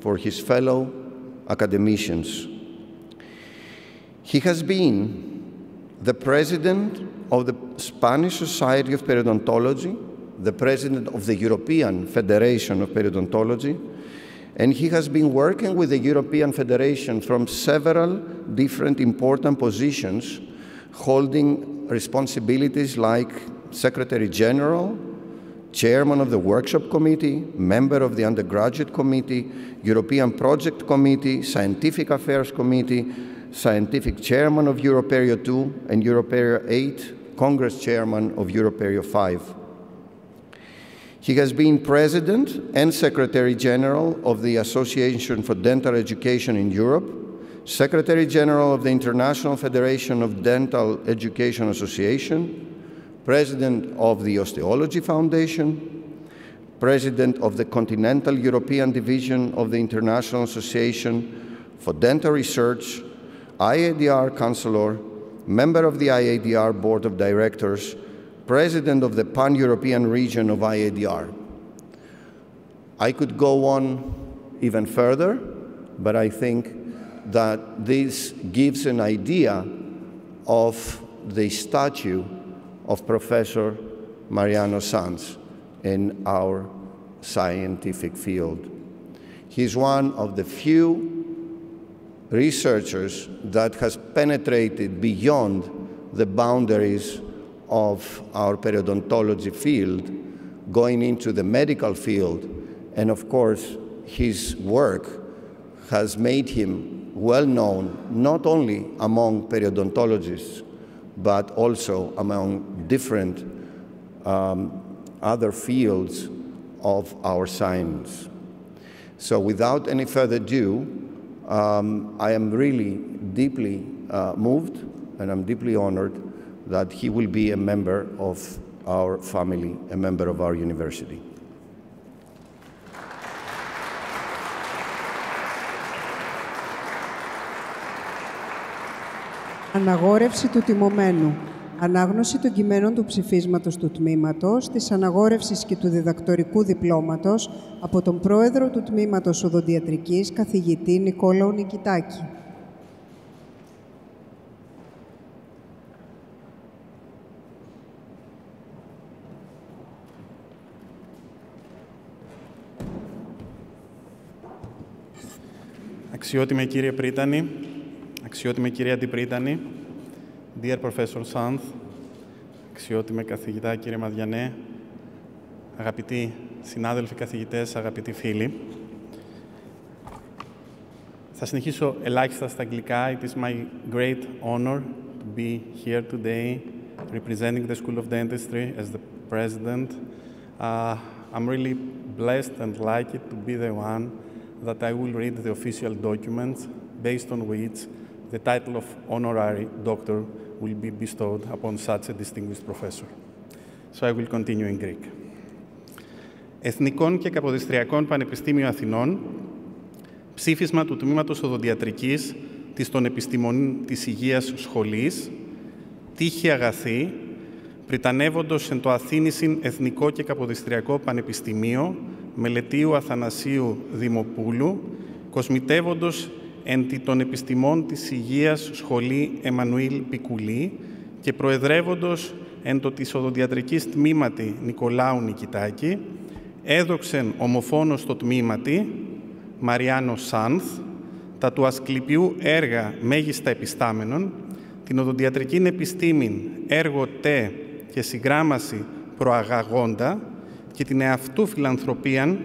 for his fellow academicians. He has been the president of the Spanish Society of Periodontology, the president of the European Federation of Periodontology, and he has been working with the European Federation from several different important positions, holding responsibilities like Secretary General, Chairman of the Workshop Committee, member of the Undergraduate Committee, European Project Committee, Scientific Affairs Committee, Scientific Chairman of Europeria 2 and Europeria 8, Congress Chairman of Europeria 5. He has been President and Secretary General of the Association for Dental Education in Europe, Secretary General of the International Federation of Dental Education Association, President of the Osteology Foundation, President of the Continental European Division of the International Association for Dental Research, IADR Counselor, member of the IADR Board of Directors, President of the Pan-European region of IADR. I could go on even further, but I think that this gives an idea of the stature of Professor Mariano Sanz in our scientific field. He's one of the few researchers that has penetrated beyond the boundaries of our periodontology field, going into the medical field, and of course, his work has made him well known not only among periodontologists, but also among different other fields of our science. So without any further ado, I am really deeply moved, and I'm deeply honored that he will be a member of our family, a member of our university. Αναγόρευση του τιμωμένου. Ανάγνωση των κειμένων του ψηφίσματος του Τμήματος, της Αναγόρευσης και του Διδακτορικού Διπλώματος από τον Πρόεδρο του Τμήματος Οδοντιατρικής, καθηγητή Νικόλαο Νικητάκη. Αξιότιμε κύριε Πρίτανη, αξιότιμε κύριε Αντιπρίτανη, dear Professor Sanz, αξιότιμε καθηγητά κύριε Μαδιανέ, αγαπητοί συνάδελφοι καθηγητές, αγαπητοί φίλοι. Θα συνεχίσω ελάχιστα στα αγγλικά. It is my great honor to be here today representing the School of Dentistry as the president. I'm really blessed and lucky to be the one that I will read the official documents based on which the title of honorary doctor will be bestowed upon such a distinguished professor. So I will continue in Greek. Εθνικών και Καποδιστριακών Πανεπιστήμιο Αθηνών, ψήφισμα του Τμήματος Οδοντιατρικής των Επιστημονών της Υγείας Σχολής, τύχη αγαθή, πριτανεύοντος εν το Αθήνησιν Εθνικό και Καποδιστριακό Πανεπιστημίο, Μελετίου Αθανασίου Δημοπούλου, κοσμητεύοντος εν τη των Επιστημών της Υγείας Σχολή Εμμανουήλ Πικουλή και προεδρεύοντος εν το της Οδοντιατρικής Τμήματι Νικολάου Νικητάκη, έδοξεν ομοφόνος το τμήματι Μαριάνο Σάνθ, τα του ασκληπιού έργα μέγιστα επιστάμενων, την οδοντιατρικήν επιστήμην έργο τε και συγγράμμαση προαγαγόντα και την εαυτού φιλανθρωπίαν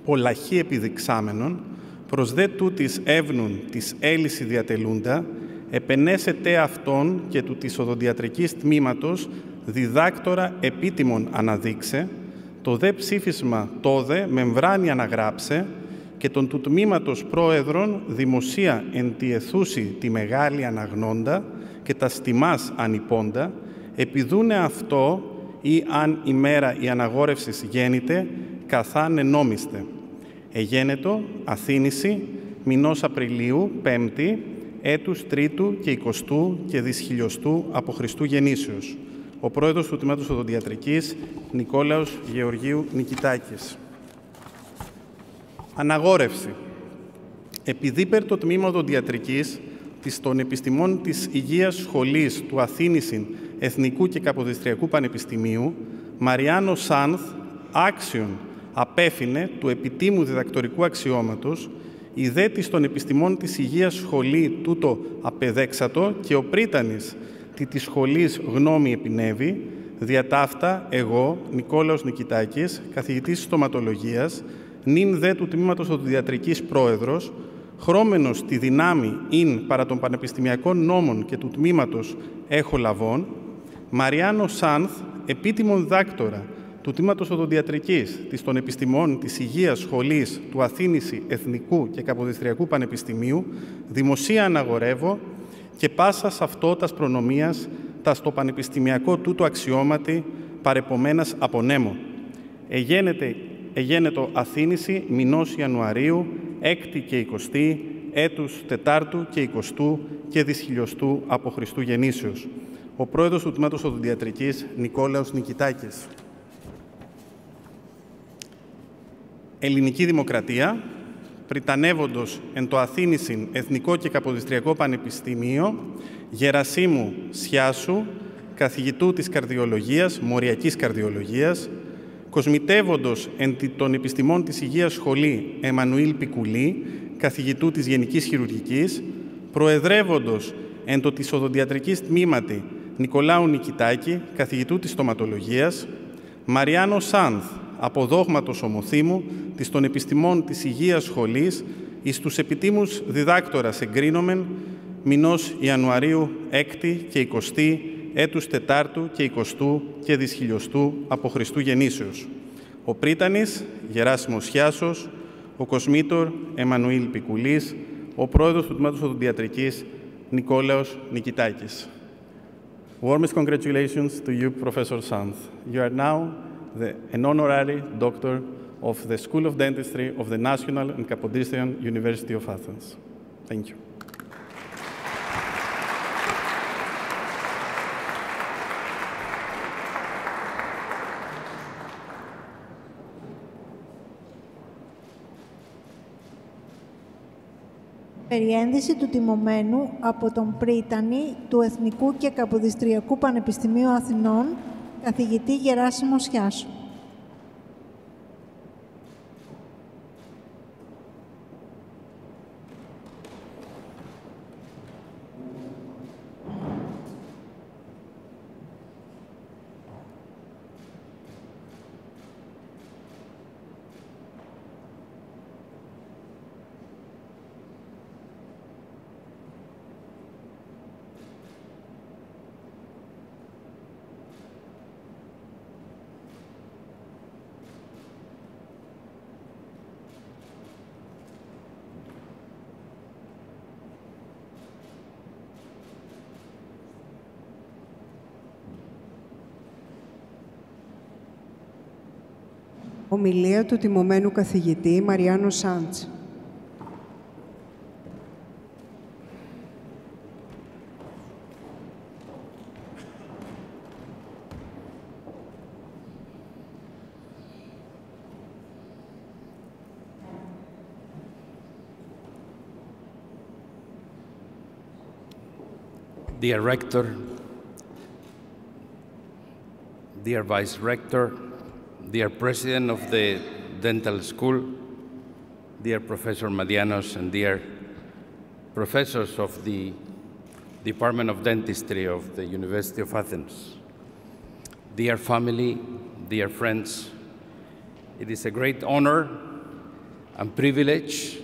πολλαχή επιδειξάμενων, προς δε τούτης εύνουν της έλυση διατελούντα, επενέσετε αυτόν και του της οδοντιατρικής τμήματος διδάκτορα επίτιμον αναδείξε, το δε ψήφισμα τόδε μεμβράνη αναγράψε και τον του τμήματος πρόεδρον δημοσία εν τη αιθούση τη μεγάλη αναγνώντα και τα στιμάς ανυπώντα, επιδούνε αυτό ή αν ημέρα η αναγόρευσης γέννηται, καθάν ενόμιστε. Εγένετο, Αθήνηση, μηνός Απριλίου, 5η, έτους 3ου και 20ου και δυσχιλιοστού από Χριστού γεννήσεως. Ο πρόεδρος του Τμήματος Οδοντιατρικής, Νικόλαος Γεωργίου Νικητάκης. Αναγόρευση. Επειδή το Τμήμα Οδοντιατρικής των Επιστημών της Υγείας Σχολής του Αθήνησιν Εθνικού και Καποδιστριακού Πανεπιστημίου, Mariano Sanz, άξιον απέφυνε του επιτίμου διδακτορικού αξιώματος, ιδέτης των Επιστημών της Υγείας Σχολή τούτο απεδέξατο και ο πρίτανης της σχολής γνώμη επινεύει, διατάφτα εγώ, Νικόλαος Νικητάκης, καθηγητής στοματολογίας, νυν δε του Τμήματος Οδοντιατρικής πρόεδρος, χρώμενος τη δυνάμει ειν παρά των πανεπιστημιακών νόμων και του Τμήματος έχω λαβών, Mariano Sanz, επίτιμο διδάκτορα του Τμήματος Οδοντιατρικής των Επιστημών της Υγείας Σχολής του Αθήνηση Εθνικού και Καποδιστριακού Πανεπιστημίου, δημοσία αναγορεύω και πάσα σε αυτό τας προνομίας τα στο πανεπιστημιακό τούτο αξιώματι παρεπομένας απονέμω. Εγένετο Αθήνηση μηνός Ιανουαρίου, 6η και 20η, έτους 4ου και 20ου και δυσχιλιοστού από Χριστού γεννήσεως. Ο πρόεδρος του Τμήματος Οδοντιατρικής, Νικόλαος Νικητάκης. Ελληνική Δημοκρατία, πριτανεύοντος εν το Αθήνησιν Εθνικό και Καποδιστριακό Πανεπιστήμιο, Γερασίμου Σιάσου, καθηγητού της καρδιολογίας, μοριακής καρδιολογίας, κοσμητεύοντος εν των Επιστημών της Υγείας Σχολή Εμμανουήλ Πικουλή, καθηγητού της Γενικής Χειρουργικής, προεδρεύοντος εν το της Οδοντιατρικής Τμήματι Νικολάου Νικητάκη, καθηγητού της Στοματολογίας, Mariano Sanz, αποδόγματος ομοθήμου της των Επιστημών της Υγείας Σχολής, εις τους επιτίμους διδάκτορας εγκρίνομεν, μηνός Ιανουαρίου 6η και 20η, έτους 4ου και 20ου και δυσχιλιοστού από Χριστού γεννήσεως. Ο πρίτανης, Γεράσιμος Χιάσος, ο κοσμήτορ Εμμανουήλ Πικουλής, ο πρόεδρος του Τμήματος Οδοντιατρικής, Νικόλαος Νικητάκης. Warmest congratulations to you, Professor Sanz. You are now an honorary doctor of the School of Dentistry of the National and Kapodistrian University of Athens. Thank you. Περιένδυση του τιμωμένου από τον πρίτανη του Εθνικού και Καποδιστριακού Πανεπιστημίου Αθηνών, καθηγητή Γεράσιμο Σιάσου. Ομιλία του τιμωμένου καθηγητή Mariano Sanz. Dear Rector, dear Vice Rector, dear President of the Dental School, dear Professor Madianos, and dear professors of the Department of Dentistry of the University of Athens, dear family, dear friends, it is a great honor and privilege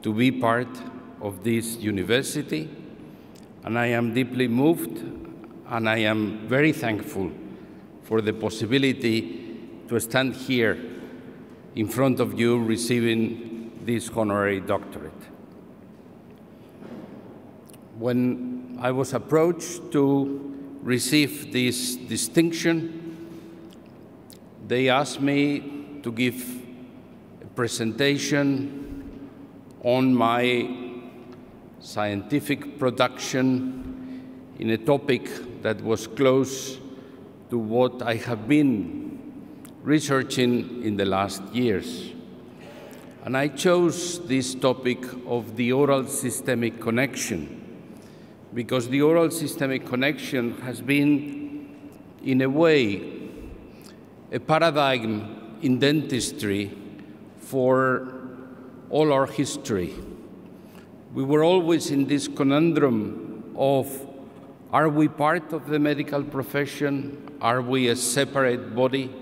to be part of this university, and I am deeply moved and I am very thankful for the possibility to stand here in front of you receiving this honorary doctorate. When I was approached to receive this distinction, they asked me to give a presentation on my scientific production in a topic that was close to what I have been researching in the last years. And I chose this topic of the oral systemic connection because the oral systemic connection has been, in a way, a paradigm in dentistry for all our history. We were always in this conundrum of, are we part of the medical profession? Are we a separate body?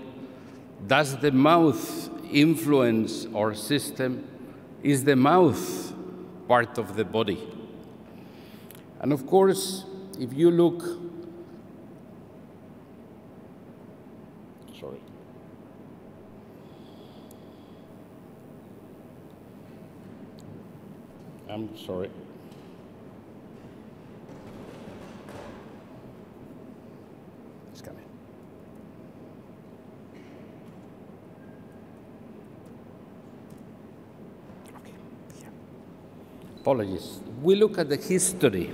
Does the mouth influence our system? Is the mouth part of the body? And of course, if you look, I'm sorry. It's coming. Okay. Yeah. Apologies. We look at the history.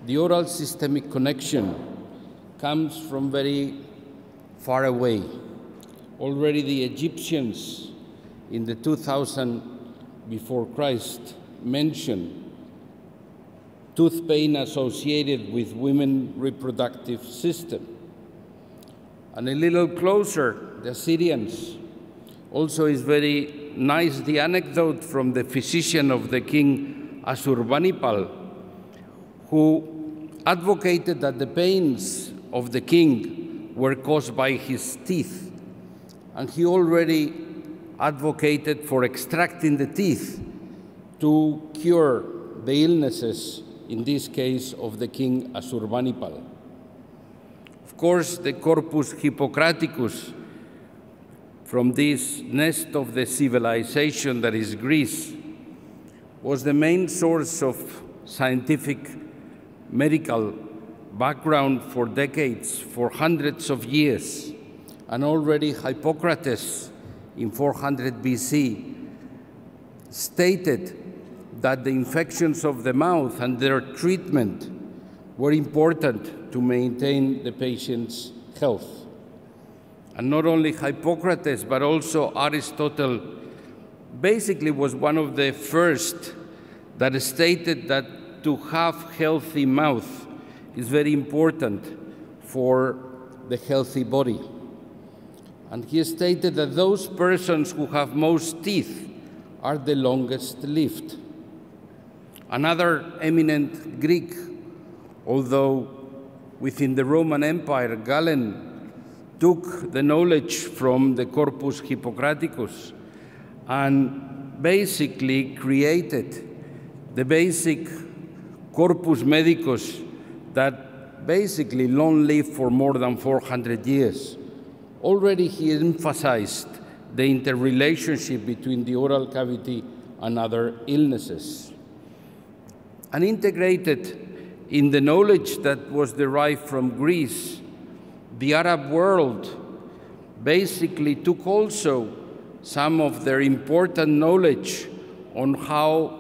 The oral systemic connection comes from very far away. Already the Egyptians in the 2000 before Christ mentioned tooth pain associated with women's reproductive system. And a little closer, the Assyrians. Also is very nice the anecdote from the physician of the king Assurbanipal, who advocated that the pains of the king were caused by his teeth. And he already advocated for extracting the teeth to cure the illnesses, in this case of the king Assurbanipal. Of course, the Corpus Hippocraticus, from this nest of the civilization that is Greece, was the main source of scientific medical background for decades, for hundreds of years. And already Hippocrates in 400 BC stated that the infections of the mouth and their treatment were important to maintain the patient's health. And not only Hippocrates, but also Aristotle basically was one of the first that stated that to have healthy mouth is very important for the healthy body. And he stated that those persons who have most teeth are the longest lived. Another eminent Greek, although within the Roman Empire, Galen took the knowledge from the Corpus Hippocraticus and basically created the basic Corpus Medicus that basically long lived for more than 400 years. Already he emphasized the interrelationship between the oral cavity and other illnesses. And integrated in the knowledge that was derived from Greece, the Arab world basically took also some of their important knowledge on how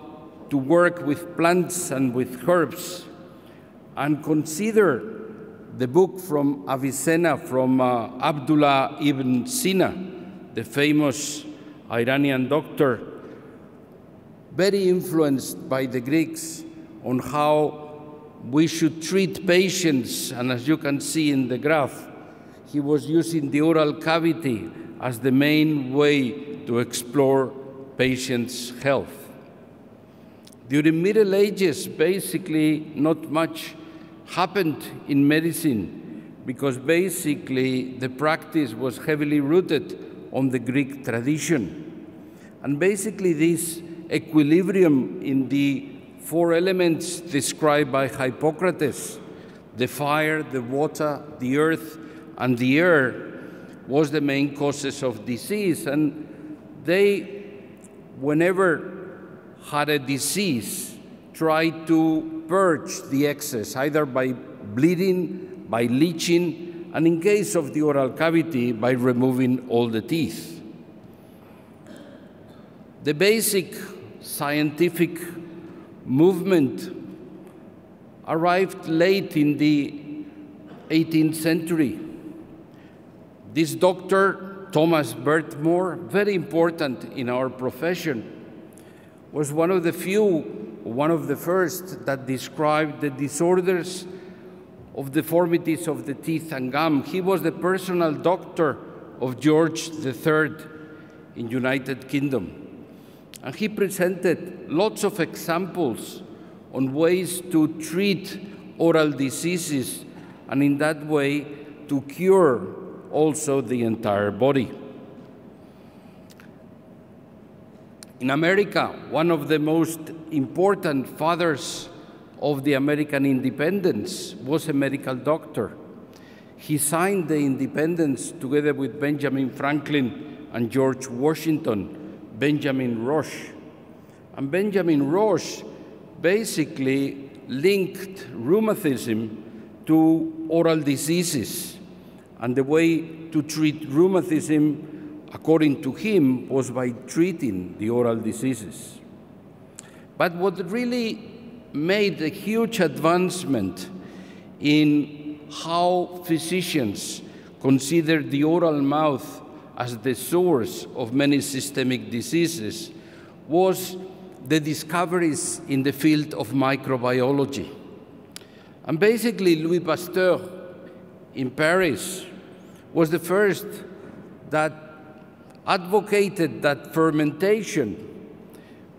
to work with plants and with herbs, and consider the book from Avicenna, from Abdullah ibn Sina, the famous Iranian doctor, very influenced by the Greeks on how we should treat patients. And as you can see in the graph, he was using the oral cavity as the main way to explore patients' health. During Middle Ages, basically not much happened in medicine because basically the practice was heavily rooted on the Greek tradition. And basically this equilibrium in the four elements described by Hippocrates, the fire, the water, the earth, and the air, was the main causes of disease. And they, whenever had a disease, tried to purge the excess, either by bleeding, by leaching, and in case of the oral cavity, by removing all the teeth. The basic scientific movement arrived late in the 18th century. This doctor, Thomas Bertmore, very important in our profession, was one of the first that described the disorders of deformities of the teeth and gum. He was the personal doctor of George III in United Kingdom. And he presented lots of examples on ways to treat oral diseases and in that way to cure also the entire body. In America, one of the most important fathers of the American independence was a medical doctor. He signed the independence together with Benjamin Franklin and George Washington, Benjamin Rush. And Benjamin Rush basically linked rheumatism to oral diseases. And the way to treat rheumatism, according to him, was by treating the oral diseases. But what really made a huge advancement in how physicians consider the oral mouth as the source of many systemic diseases was the discoveries in the field of microbiology. And basically, Louis Pasteur in Paris was the first that advocated that fermentation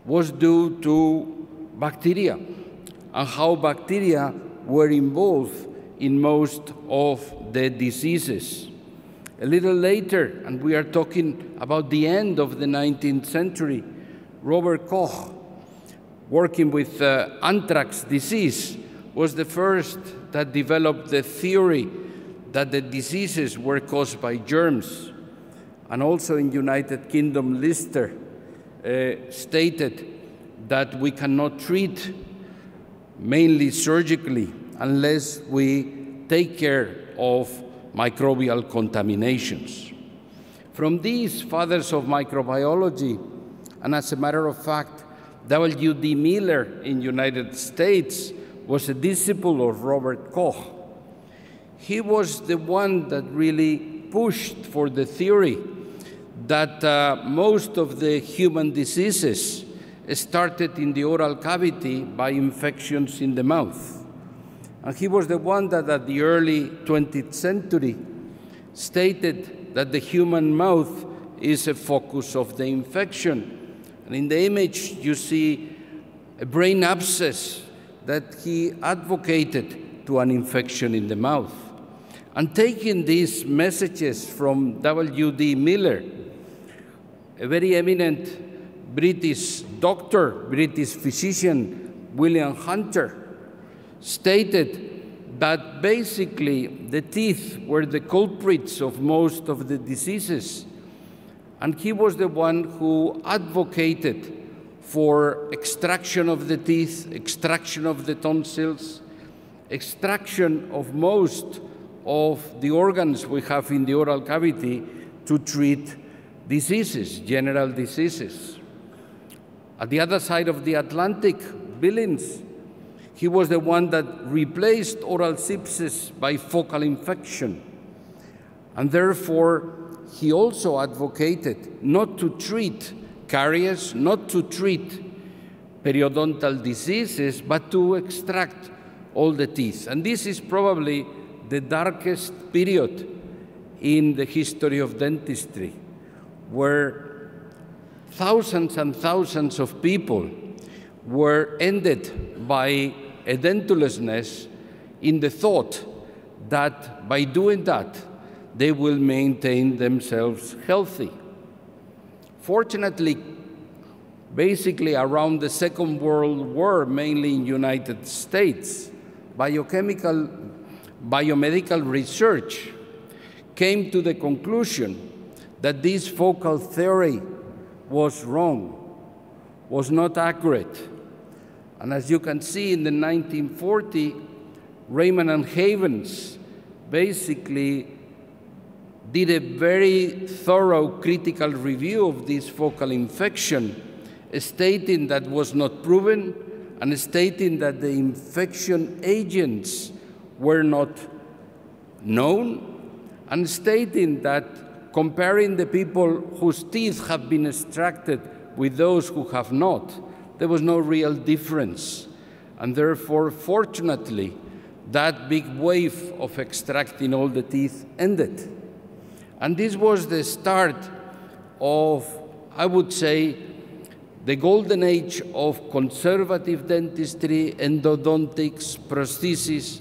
was due to bacteria and how bacteria were involved in most of the diseases. A little later, and we are talking about the end of the 19th century, Robert Koch, working with anthrax disease, was the first that developed the theory that the diseases were caused by germs. And also in United Kingdom, Lister stated that we cannot treat mainly surgically unless we take care of microbial contaminations. From these fathers of microbiology, and as a matter of fact, W.D. Miller in the United States was a disciple of Robert Koch. He was the one that really pushed for the theory that most of the human diseases started in the oral cavity by infections in the mouth. And he was the one that at the early 20th century stated that the human mouth is a focus of the infection. And in the image, you see a brain abscess that he advocated to an infection in the mouth. And taking these messages from W.D. Miller, a very eminent British doctor, British physician, William Hunter, stated that basically the teeth were the culprits of most of the diseases. And he was the one who advocated for extraction of the teeth, extraction of the tonsils, extraction of most of the organs we have in the oral cavity to treat diseases, general diseases. At the other side of the Atlantic, Billings, he was the one that replaced oral sepsis by focal infection. And therefore, he also advocated not to treat caries, not to treat periodontal diseases, but to extract all the teeth. And this is probably the darkest period in the history of dentistry, where thousands and thousands of people were ended by a dentlessness in the thought that by doing that, they will maintain themselves healthy. Fortunately, basically around the Second World War, mainly in the United States, biomedical research came to the conclusion that this focal theory was wrong, was not accurate. And as you can see, in the 1940, Raymond and Havens basically did a very thorough critical review of this focal infection, stating that was not proven and stating that the infection agents were not known, and stating that comparing the people whose teeth have been extracted with those who have not, there was no real difference. And therefore, fortunately, that big wave of extracting all the teeth ended. And this was the start of, I would say, the golden age of conservative dentistry, endodontics, prosthesis,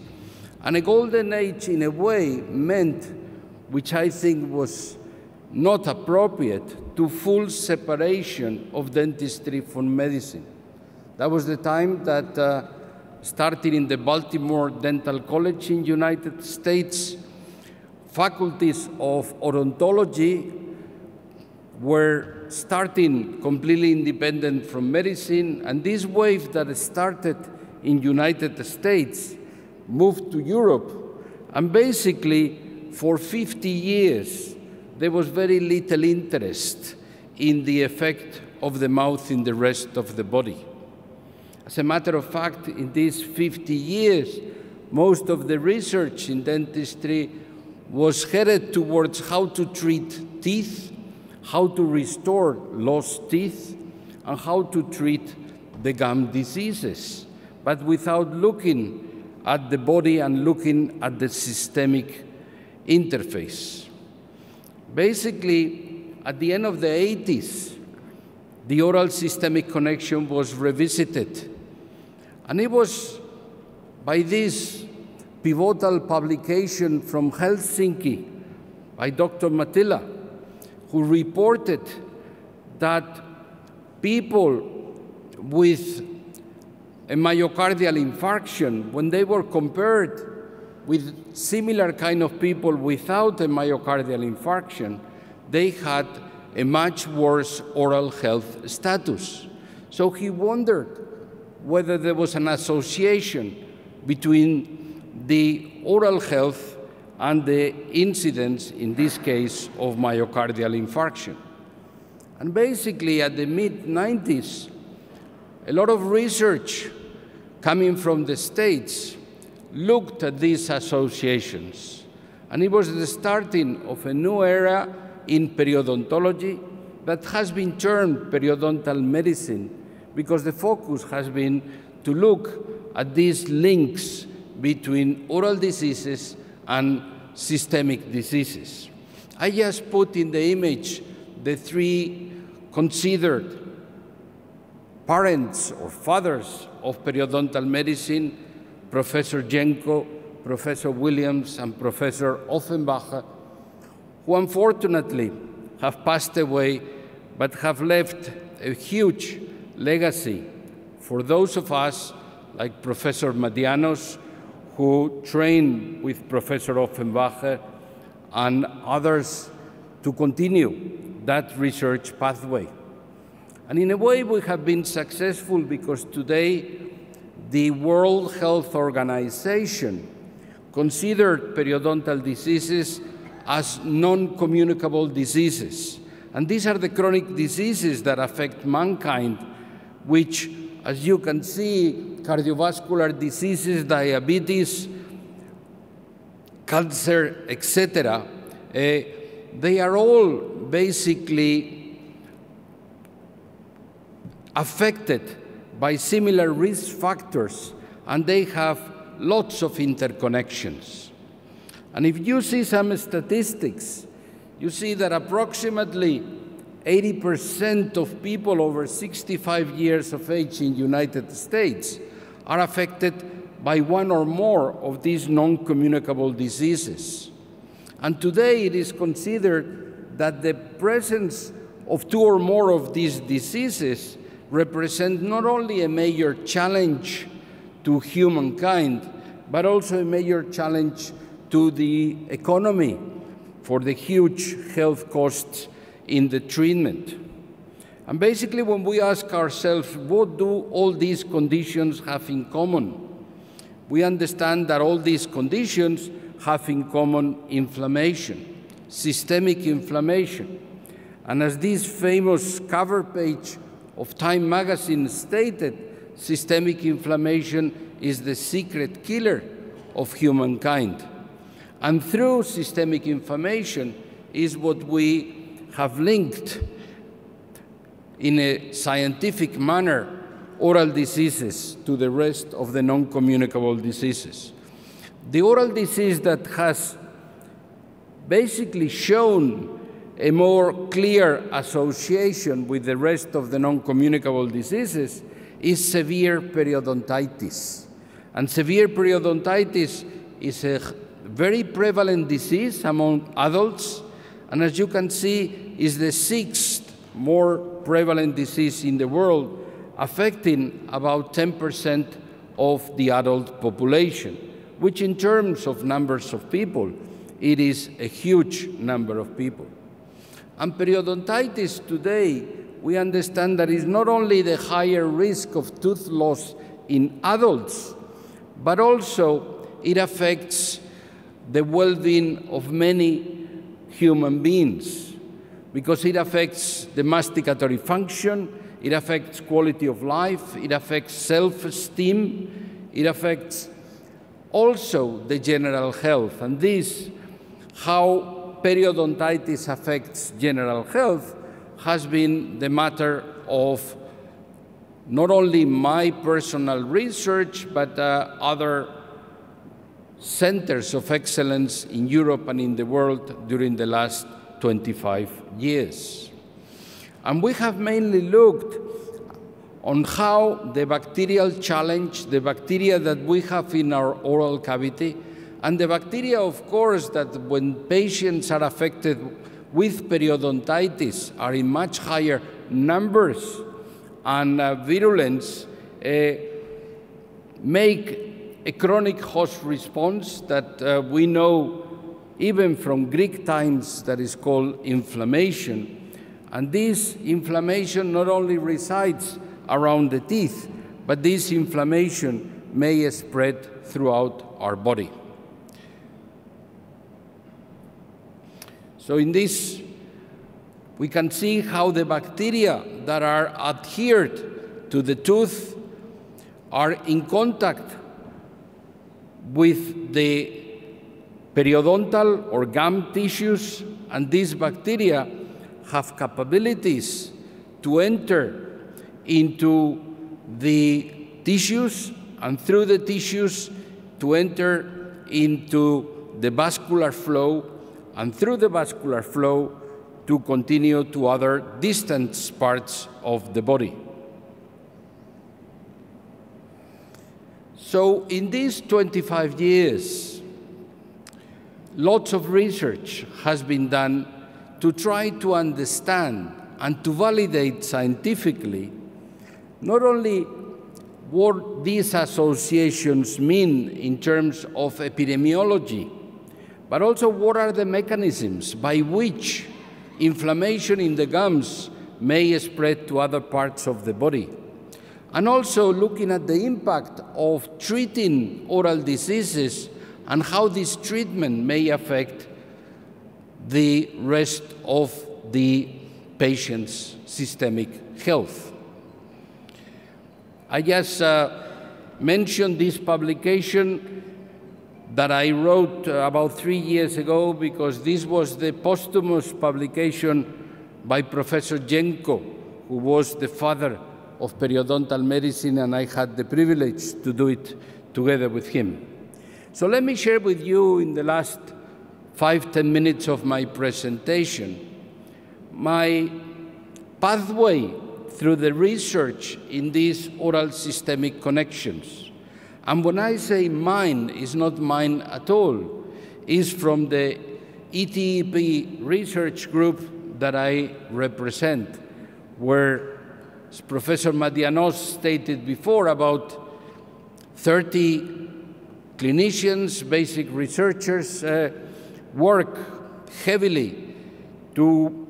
and a golden age in a way meant, which I think was not appropriate, to full separation of dentistry from medicine. That was the time that started in the Baltimore Dental College in the United States, faculties of odontology were starting completely independent from medicine, and this wave that started in the United States moved to Europe, and basically for 50 years there was very little interest in the effect of the mouth in the rest of the body. As a matter of fact, in these 50 years, most of the research in dentistry was headed towards how to treat teeth, how to restore lost teeth, and how to treat the gum diseases, but without looking at the body and looking at the systemic interface. Basically, at the end of the 80s, the oral systemic connection was revisited. And it was by this pivotal publication from Helsinki by Dr. Mattila, who reported that people with a myocardial infarction, when they were compared with similar kind of people without a myocardial infarction, they had a much worse oral health status. So he wondered whether there was an association between the oral health and the incidence, in this case, of myocardial infarction. And basically, at the mid-90s, a lot of research coming from the States looked at these associations. And it was the starting of a new era in periodontology that has been termed periodontal medicine, because the focus has been to look at these links between oral diseases and systemic diseases. I just put in the image the three considered parents or fathers of periodontal medicine, Professor Jenko, Professor Williams, and Professor Offenbacher, who unfortunately have passed away, but have left a huge legacy for those of us like Professor Madianos, who trained with Professor Offenbacher, and others to continue that research pathway. And in a way, we have been successful because today the World Health Organization considered periodontal diseases as non-communicable diseases. And these are the chronic diseases that affect mankind, which, as you can see, cardiovascular diseases, diabetes, cancer, etc., they are all basically affected by similar risk factors, and they have lots of interconnections. And if you see some statistics, you see that approximately 80% of people over 65 years of age in the United States are affected by one or more of these non-communicable diseases. And today it is considered that the presence of two or more of these diseases represent not only a major challenge to humankind, but also a major challenge to the economy for the huge health costs in the treatment. And basically, when we ask ourselves, what do all these conditions have in common? We understand that all these conditions have in common inflammation, systemic inflammation. And as this famous cover page of Time magazine stated, systemic inflammation is the secret killer of humankind. And through systemic inflammation, is what we have linked in a scientific manner oral diseases to the rest of the non-communicable diseases. The oral disease that has basically shown a more clear association with the rest of the non-communicable diseases is severe periodontitis. And severe periodontitis is a very prevalent disease among adults, and as you can see, is the 6th more prevalent disease in the world, affecting about 10% of the adult population, which in terms of numbers of people, it is a huge number of people. And periodontitis today, we understand that is not only the higher risk of tooth loss in adults, but also it affects the well-being of many human beings, because it affects the masticatory function, it affects quality of life, it affects self-esteem, it affects also the general health. And this, how periodontitis affects general health, has been the matter of not only my personal research, but other centers of excellence in Europe and in the world during the last 25 years. And we have mainly looked on how the bacterial challenge, the bacteria that we have in our oral cavity, and the bacteria, of course, that when patients are affected with periodontitis are in much higher numbers and virulence, make a chronic host response that we know even from Greek times that is called inflammation. And this inflammation not only resides around the teeth, but this inflammation may spread throughout our body. So in this, we can see how the bacteria that are adhered to the tooth are in contact with the periodontal or gum tissues, and these bacteria have capabilities to enter into the tissues, and through the tissues to enter into the vascular flow, and through the vascular flow to continue to other distant parts of the body. So in these 25 years, lots of research has been done to try to understand and to validate scientifically not only what these associations mean in terms of epidemiology, but also what are the mechanisms by which inflammation in the gums may spread to other parts of the body. And also looking at the impact of treating oral diseases and how this treatment may affect the rest of the patient's systemic health. I just mentioned this publication that I wrote about 3 years ago, because this was the posthumous publication by Professor Jenko, who was the father of periodontal medicine, and I had the privilege to do it together with him. So let me share with you in the last 5–10 minutes of my presentation my pathway through the research in these oral systemic connections. And when I say mine, it's not mine at all. It's from the ETEP research group that I represent, where Professor Mariano stated before, about 30 clinicians, basic researchers, work heavily to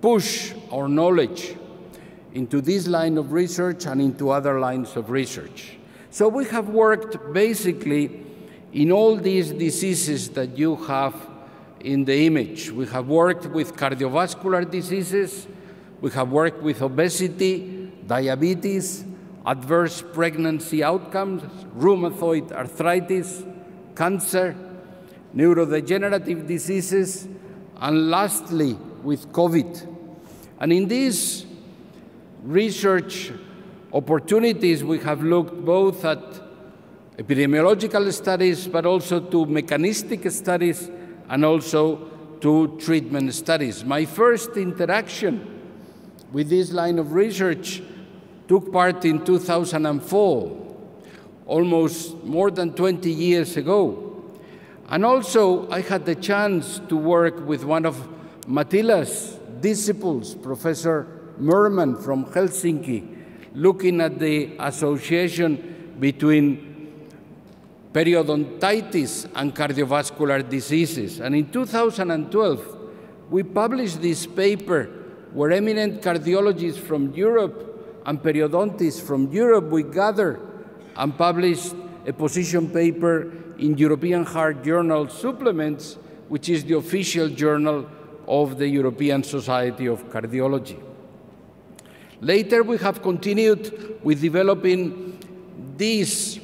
push our knowledge into this line of research and into other lines of research. So we have worked basically in all these diseases that you have in the image. We have worked with cardiovascular diseases, we have worked with obesity, diabetes, adverse pregnancy outcomes, rheumatoid arthritis, cancer, neurodegenerative diseases, and lastly with COVID. And in these research opportunities, we have looked both at epidemiological studies, but also to mechanistic studies and also to treatment studies. My first interaction with this line of research took part in 2004, almost more than 20 years ago. And also, I had the chance to work with one of Mattila's disciples, Professor Merman from Helsinki, looking at the association between periodontitis and cardiovascular diseases. And in 2012, we published this paper where eminent cardiologists from Europe and periodontists from Europe, we gathered and published a position paper in European Heart Journal Supplements, which is the official journal of the European Society of Cardiology. Later, we have continued with developing this,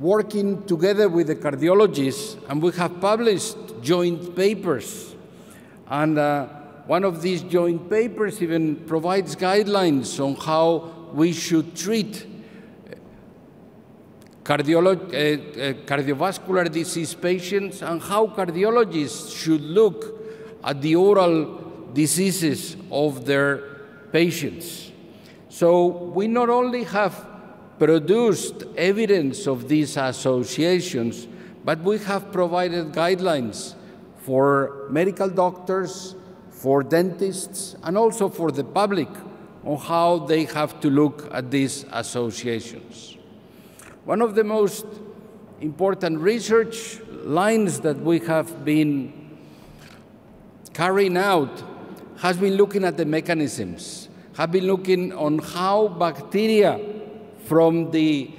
working together with the cardiologists, and we have published joint papers. And one of these joint papers even provides guidelines on how we should treat cardiovascular disease patients and how cardiologists should look at the oral diseases of their patients. So we not only have produced evidence of these associations, but we have provided guidelines for medical doctors, for dentists, and also for the public on how they have to look at these associations. One of the most important research lines that we have been carrying out has been looking at the mechanisms, have been looking on how bacteria from the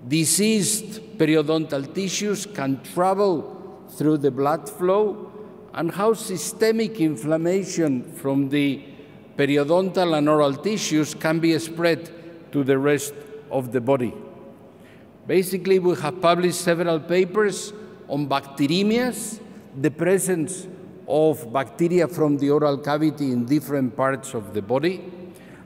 diseased periodontal tissues can travel through the blood flow, and how systemic inflammation from the periodontal and oral tissues can be spread to the rest of the body. Basically, we have published several papers on bacteremias, the presence of bacteria from the oral cavity in different parts of the body.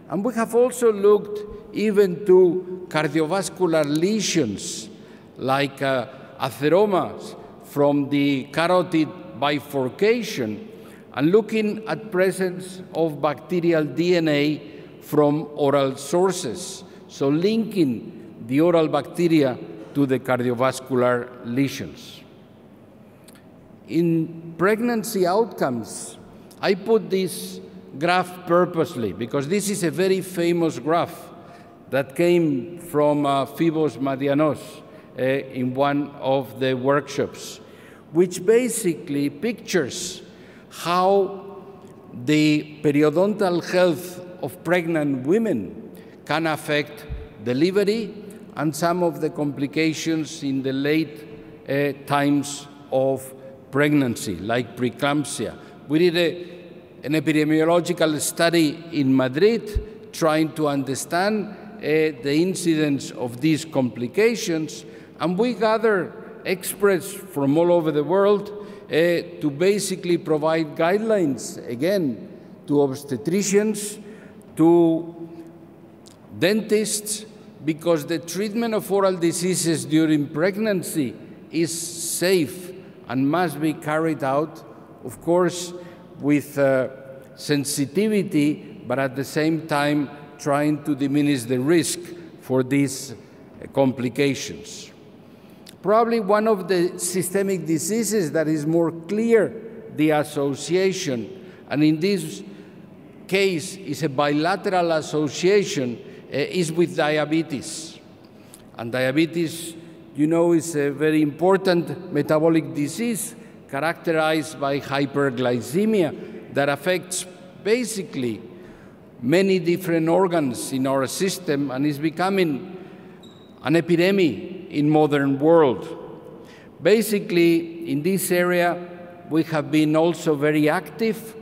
And we have also looked even to cardiovascular lesions like atheromas from the carotid bifurcation, and looking at presence of bacterial DNA from oral sources, so linking the oral bacteria to the cardiovascular lesions. In pregnancy outcomes, I put this graph purposely because this is a very famous graph that came from Fibos Madianos in one of the workshops, which basically pictures how the periodontal health of pregnant women can affect delivery and some of the complications in the late times of pregnancy, like preeclampsia. We did an epidemiological study in Madrid trying to understand the incidence of these complications, and we gathered experts from all over the world to basically provide guidelines, again, to obstetricians, to dentists, because the treatment of oral diseases during pregnancy is safe and must be carried out, of course, with sensitivity, but at the same time trying to diminish the risk for these complications. Probably one of the systemic diseases that is more clear, the association, and in this case is a bilateral association, is with diabetes. And diabetes, you know, is a very important metabolic disease characterized by hyperglycemia that affects basically many different organs in our system and is becoming an epidemic in modern world. Basically, in this area, we have been also very active.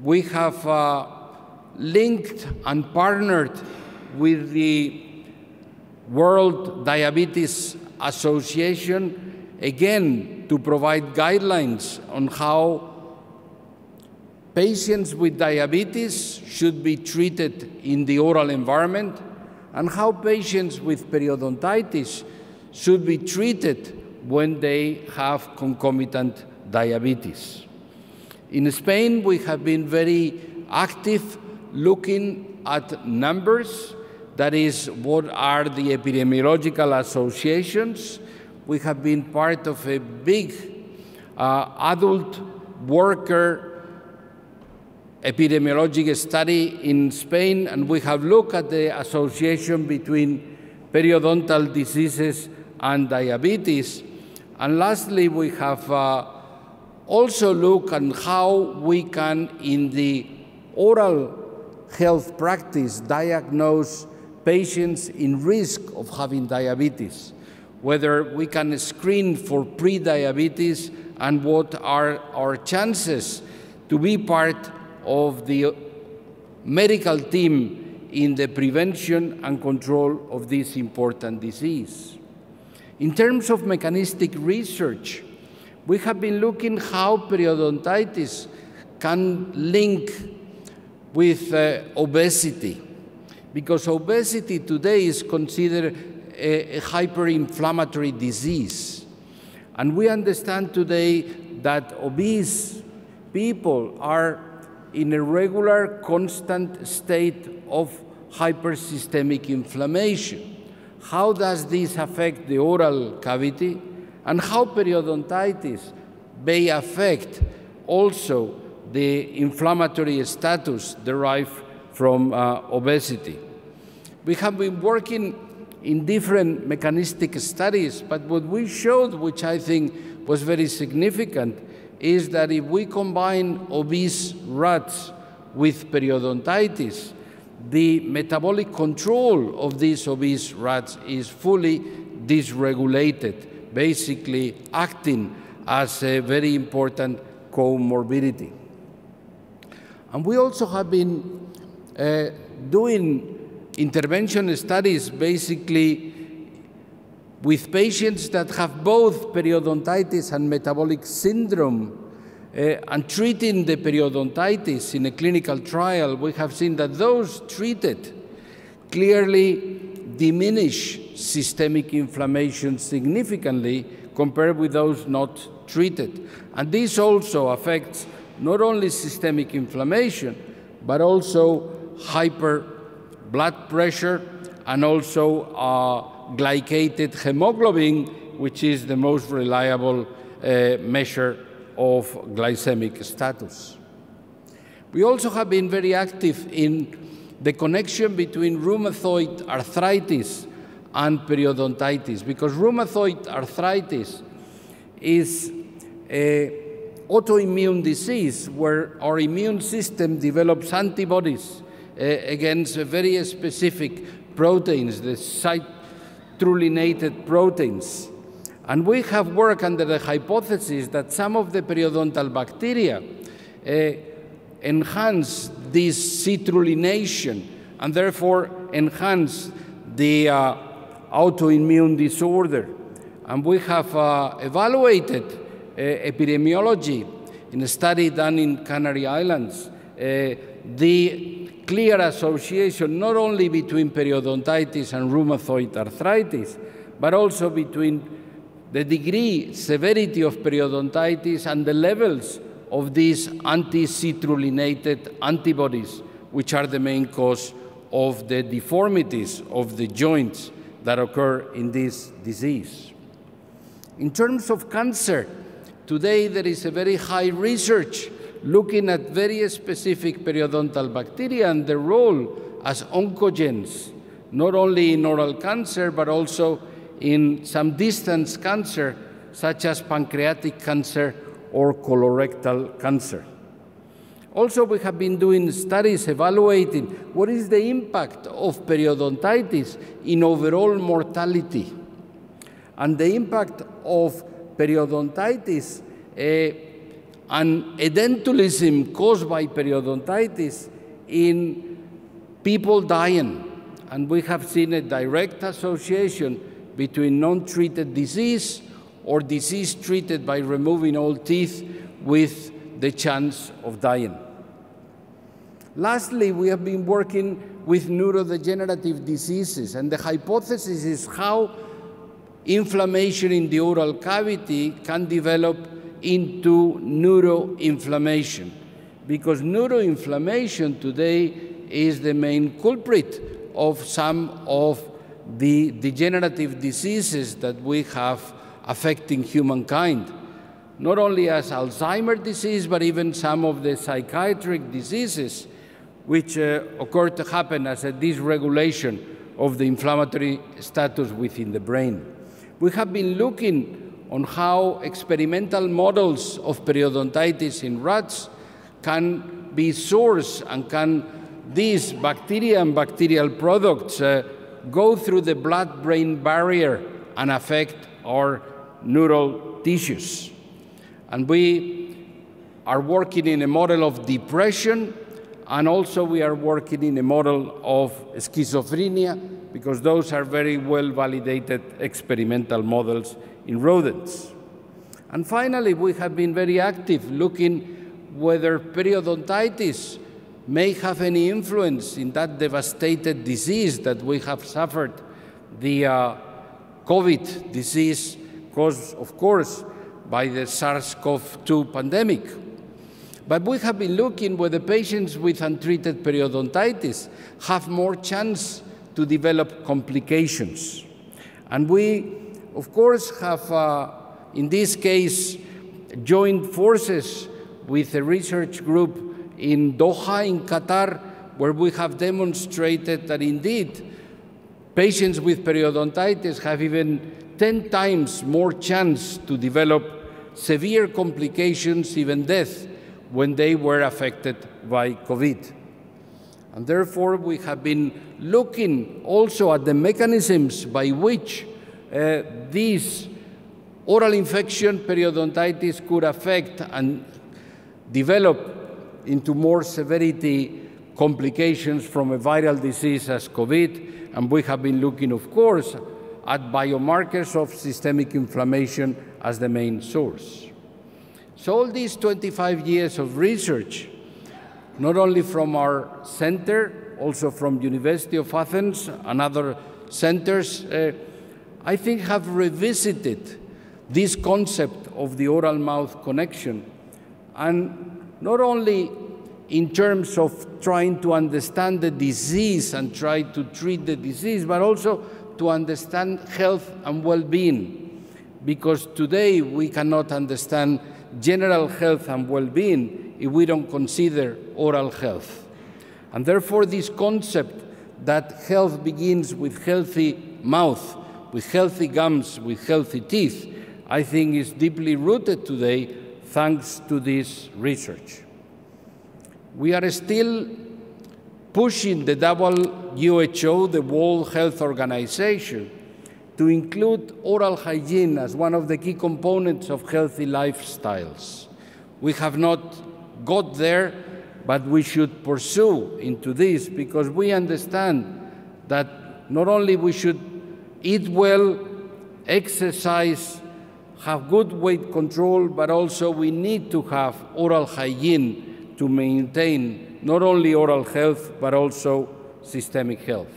We have linked and partnered with the World Diabetes Association, again, to provide guidelines on how patients with diabetes should be treated in the oral environment, and how patients with periodontitis should be treated when they have concomitant diabetes. In Spain, we have been very active looking at numbers, that is, what are the epidemiological associations. We have been part of a big adult worker epidemiological study in Spain, and we have looked at the association between periodontal diseases and diabetes. And lastly, we have also looked at how we can, in the oral health practice, diagnose patients in risk of having diabetes, whether we can screen for pre-diabetes and what are our chances to be part of the medical team in the prevention and control of this important disease. In terms of mechanistic research, we have been looking how periodontitis can link with obesity, because obesity today is considered a hyperinflammatory disease. And we understand today that obese people are in a regular, constant state of hypersystemic inflammation. How does this affect the oral cavity? And how periodontitis may affect also the inflammatory status derived from obesity? We have been working in different mechanistic studies, but what we showed, which I think was very significant, is that if we combine obese rats with periodontitis, the metabolic control of these obese rats is fully dysregulated, basically acting as a very important comorbidity. And we also have been doing intervention studies basically with patients that have both periodontitis and metabolic syndrome, and treating the periodontitis in a clinical trial, we have seen that those treated clearly diminish systemic inflammation significantly compared with those not treated. And this also affects not only systemic inflammation, but also hyper blood pressure and also glycated hemoglobin, which is the most reliable measure of glycemic status. We also have been very active in the connection between rheumatoid arthritis and periodontitis, because rheumatoid arthritis is an autoimmune disease where our immune system develops antibodies against very specific proteins, the citrullinated proteins. And we have worked under the hypothesis that some of the periodontal bacteria enhance this citrullination and therefore enhance the autoimmune disorder. And we have evaluated epidemiology in a study done in Canary Islands, the clear association not only between periodontitis and rheumatoid arthritis, but also between the degree, severity of periodontitis and the levels of these anti-citrullinated antibodies, which are the main cause of the deformities of the joints that occur in this disease. In terms of cancer, today there is a very high research looking at very specific periodontal bacteria and their role as oncogens, not only in oral cancer, but also in some distant cancer, such as pancreatic cancer or colorectal cancer. Also, we have been doing studies evaluating what is the impact of periodontitis in overall mortality, and the impact of periodontitis and edentulism caused by periodontitis in people dying. And we have seen a direct association between non-treated disease or disease treated by removing all teeth with the chance of dying. Lastly, we have been working with neurodegenerative diseases, and the hypothesis is how inflammation in the oral cavity can develop into neuroinflammation, because neuroinflammation today is the main culprit of some of the degenerative diseases that we have affecting humankind, not only as Alzheimer's disease, but even some of the psychiatric diseases which occur to happen as a dysregulation of the inflammatory status within the brain. We have been looking on how experimental models of periodontitis in rats can be sourced, and can these bacteria and bacterial products go through the blood-brain barrier and affect our neural tissues. And we are working in a model of depression, and also we are working in a model of schizophrenia, because those are very well-validated experimental models in rodents. And finally, we have been very active looking whether periodontitis may have any influence in that devastated disease that we have suffered, the COVID disease, caused, of course, by the SARS-CoV-2 pandemic. But we have been looking whether patients with untreated periodontitis have more chance to develop complications. And we, of course, have, in this case, joined forces with a research group in Doha, in Qatar, where we have demonstrated that indeed patients with periodontitis have even 10 times more chance to develop severe complications, even death, when they were affected by COVID. And therefore, we have been looking also at the mechanisms by which these oral infection periodontitis could affect and develop into more severity complications from a viral disease as COVID. And we have been looking, of course, at biomarkers of systemic inflammation as the main source. So all these 25 years of research, not only from our center, also from University of Athens and other centers, I think have revisited this concept of the oral-mouth connection, and not only in terms of trying to understand the disease and try to treat the disease, but also to understand health and well-being, because today we cannot understand general health and well-being if we don't consider oral health. And therefore, this concept that health begins with healthy mouth, with healthy gums, with healthy teeth, I think is deeply rooted today thanks to this research. We are still pushing the WHO, the World Health Organization, to include oral hygiene as one of the key components of healthy lifestyles. We have not got there, but we should pursue into this, because we understand that not only we should eat well, exercise, have good weight control, but also we need to have oral hygiene to maintain not only oral health, but also systemic health.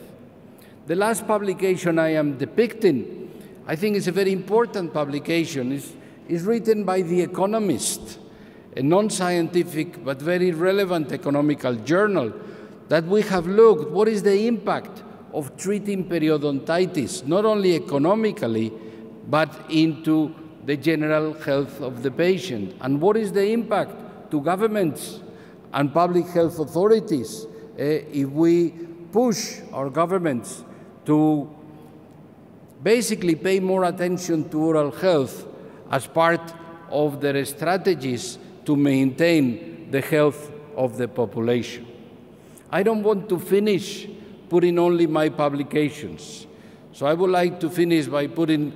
The last publication I am depicting, I think is a very important publication, is written by The Economist, a non-scientific but very relevant economical journal, that we have looked what is the impact of treating periodontitis, not only economically, but into the general health of the patient, and what is the impact to governments and public health authorities if we push our governments to basically pay more attention to oral health as part of their strategies to maintain the health of the population. I don't want to finish putting only my publications, so I would like to finish by putting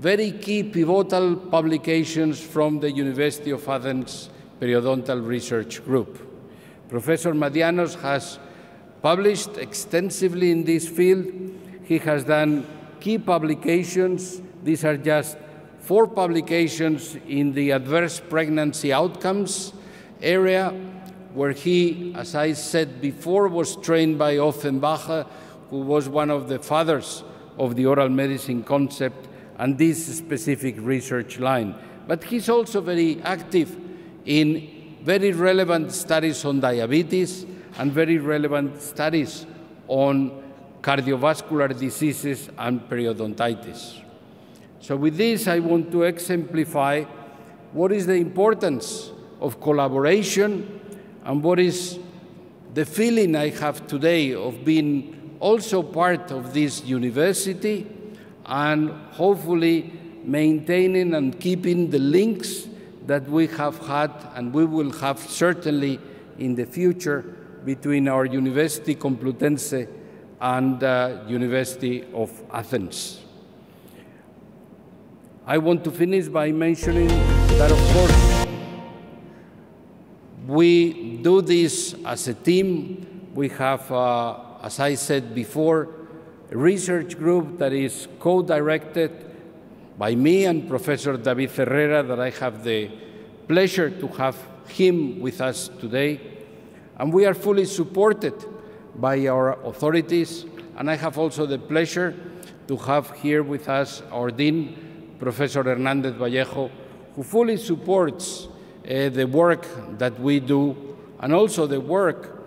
very key pivotal publications from the University of Athens Periodontal Research Group. Professor Madianos has published extensively in this field. He has done key publications. These are just 4 publications in the adverse pregnancy outcomes area, where he, as I said before, was trained by Offenbacher, who was one of the fathers of the oral medicine concept and this specific research line. But he's also very active in very relevant studies on diabetes and very relevant studies on cardiovascular diseases and periodontitis. So with this, I want to exemplify what is the importance of collaboration and what is the feeling I have today of being also part of this university and hopefully maintaining and keeping the links that we have had and we will have certainly in the future between our University Complutense and University of Athens. I want to finish by mentioning that, of course, we do this as a team. We have, as I said before, a research group that is co-directed by me and Professor David Herrera, that I have the pleasure to have him with us today. And we are fully supported by our authorities. And I have also the pleasure to have here with us our Dean, Professor Hernández Vallejo, who fully supports the work that we do and also the work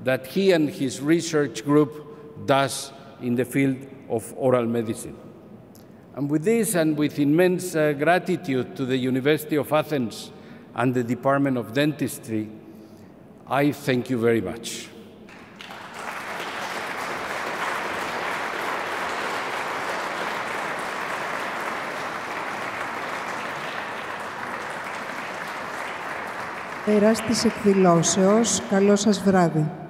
that he and his research group does in the field of oral medicine. And with this and with immense gratitude to the University of Athens and the Department of Dentistry, I thank you very much. Πέρας της εκδηλώσεως, καλό σας βράδυ.